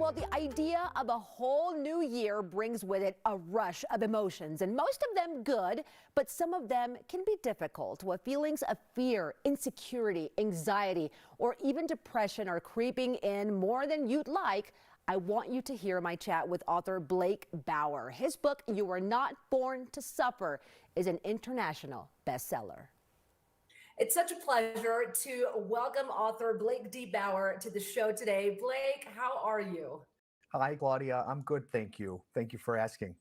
Well, the idea of a whole new year brings with it a rush of emotions, and most of them good, but some of them can be difficult. What feelings of fear, insecurity, anxiety, or even depression are creeping in more than you'd like. I want you to hear my chat with author Blake Bauer. His book, You Are Not Born to Suffer, is an international bestseller. It's such a pleasure to welcome author Blake D. Bauer to the show today. Blake, how are you? Hi, Claudia. I'm good, thank you. Thank you for asking.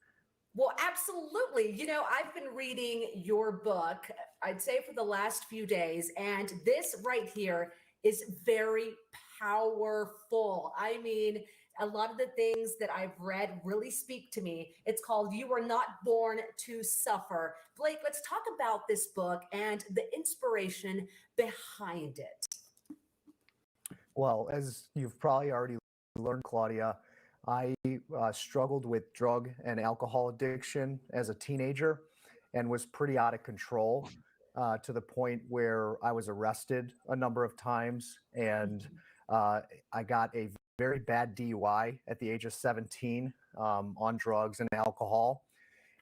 Well, absolutely. I've been reading your book, I'd say for the last few days, and this right here is very powerful. I mean, a lot of the things that I've read really speak to me. It's called You Are Not Born to Suffer. Blake, let's talk about this book and the inspiration behind it. Well, as you've probably already learned, Claudia, I struggled with drug and alcohol addiction as a teenager and was pretty out of control to the point where I was arrested a number of times. And I got a very bad DUI at the age of 17 on drugs and alcohol.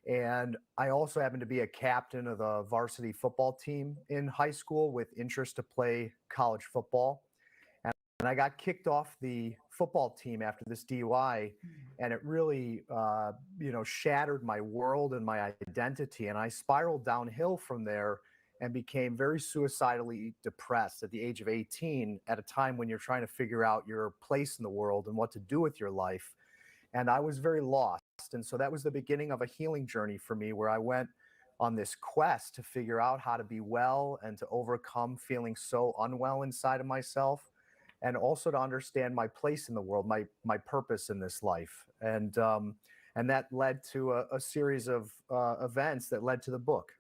And I also happened to be a captain of the varsity football team in high school with interest to play college football. And I got kicked off the football team after this DUI, and it really, shattered my world and my identity. And I spiraled downhill from there and became very suicidally depressed at the age of 18, at a time when you're trying to figure out your place in the world and what to do with your life. And I was very lost. And so that was the beginning of a healing journey for me, where I went on this quest to figure out how to be well and to overcome feeling so unwell inside of myself, and also to understand my place in the world, my purpose in this life. And that led to a series of events that led to the book.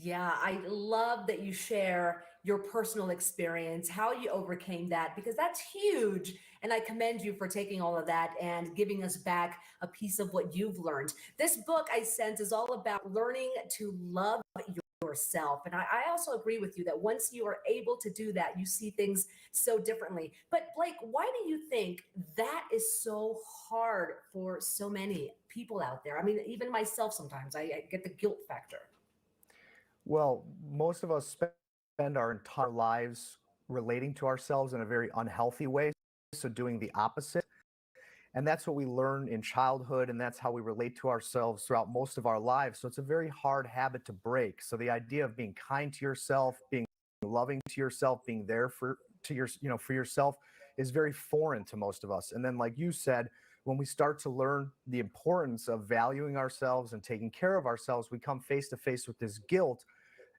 Yeah, I love that you share your personal experience, how you overcame that, because that's huge. And I commend you for taking all of that and giving us back a piece of what you've learned. This book, I sense, is all about learning to love yourself. And I also agree with you that once you are able to do that, you see things so differently. But Blake, why do you think that is so hard for so many people out there? I mean, even myself, sometimes I get the guilt factor. Well, most of us spend our entire lives relating to ourselves in a very unhealthy way, so doing the opposite. And that's what we learn in childhood, and that's how we relate to ourselves throughout most of our lives. So it's a very hard habit to break. So the idea of being kind to yourself, being loving to yourself, being there for yourself is very foreign to most of us. And then, like you said, when we start to learn the importance of valuing ourselves and taking care of ourselves, we come face to face with this guilt,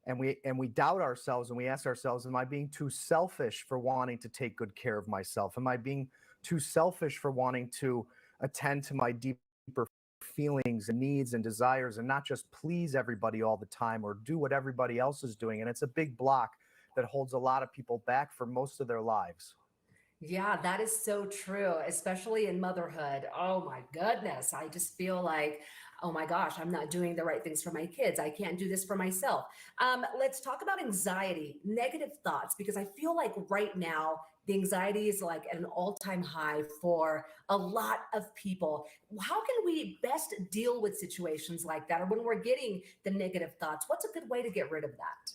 and we doubt ourselves, and we ask ourselves, am I being too selfish for wanting to take good care of myself? Am I being too selfish for wanting to attend to my deeper feelings and needs and desires, and not just please everybody all the time or do what everybody else is doing? And it's a big block that holds a lot of people back for most of their lives. Yeah, that is so true, especially in motherhood. Oh my goodness. I just feel like, oh my gosh, I'm not doing the right things for my kids. I can't do this for myself. Let's talk about anxiety, negative thoughts, because I feel like right now, the anxiety is like at an all-time high for a lot of people. How can we best deal with situations like that, or when we're getting the negative thoughts? What's a good way to get rid of that?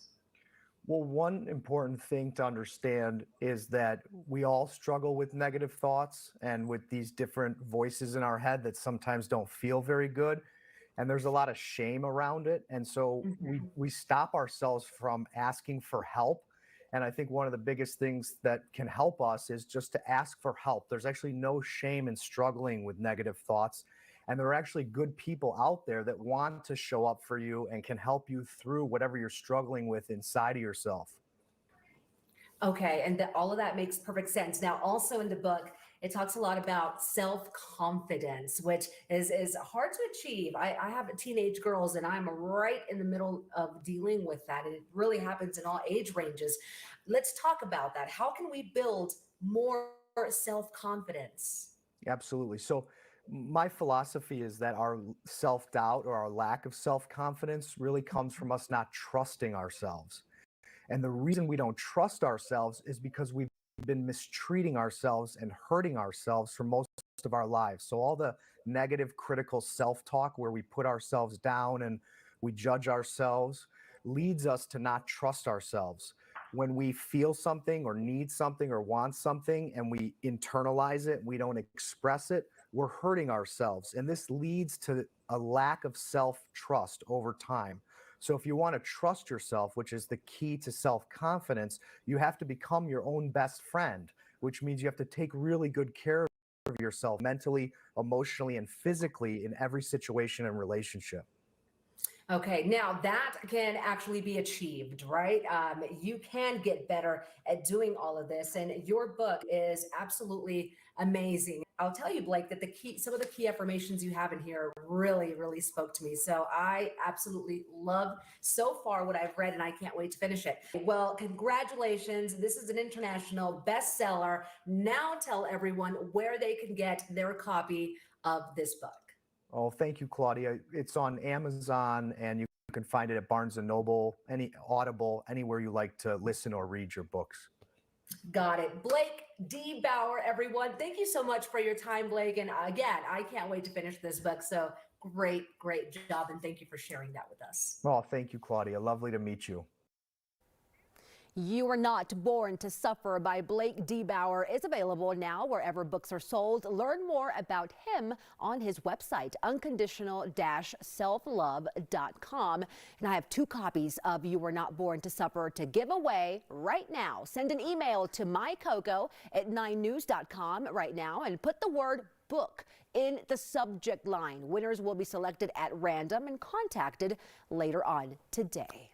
Well, one important thing to understand is that we all struggle with negative thoughts and with these different voices in our head that sometimes don't feel very good. And there's a lot of shame around it. And so we stop ourselves from asking for help. And I think one of the biggest things that can help us is just to ask for help. There's actually no shame in struggling with negative thoughts. And there are actually good people out there that want to show up for you and can help you through whatever you're struggling with inside of yourself. Okay, and all of that makes perfect sense. Now, also in the book, it talks a lot about self-confidence, which is hard to achieve. I have teenage girls, and I'm right in the middle of dealing with that, and it really happens in all age ranges. Let's talk about that. How can we build more self-confidence? Absolutely. So my philosophy is that our self-doubt or our lack of self-confidence really comes from us not trusting ourselves. And the reason we don't trust ourselves is because we've been mistreating ourselves and hurting ourselves for most of our lives. So all the negative critical self-talk where we put ourselves down and we judge ourselves leads us to not trust ourselves. When we feel something or need something or want something and we internalize it, we don't express it, we're hurting ourselves. And this leads to a lack of self-trust over time. So if you want to trust yourself, which is the key to self-confidence, you have to become your own best friend, which means you have to take really good care of yourself mentally, emotionally, and physically in every situation and relationship. Okay, now that can actually be achieved, right? You can get better at doing all of this, and your book is absolutely amazing. I'll tell you, Blake, that some of the key affirmations you have in here really, really spoke to me. So I absolutely love so far what I've read, and I can't wait to finish it. Well, congratulations. This is an international bestseller. Now tell everyone where they can get their copy of this book. Oh, thank you, Claudia. It's on Amazon and you can find it at Barnes and Noble, any Audible, anywhere you like to listen or read your books. Got it. Blake D. Bauer, everyone. Thank you so much for your time, Blake. And again, I can't wait to finish this book. So great, great job. And thank you for sharing that with us. Oh, thank you, Claudia. Lovely to meet you. You Are Not Born to Suffer by Blake D. Bauer is available now wherever books are sold. Learn more about him on his website, unconditional-selflove.com. And I have 2 copies of You Were Not Born to Suffer to give away right now. Send an email to mycoco@9news.com right now and put the word book in the subject line. Winners will be selected at random and contacted later on today.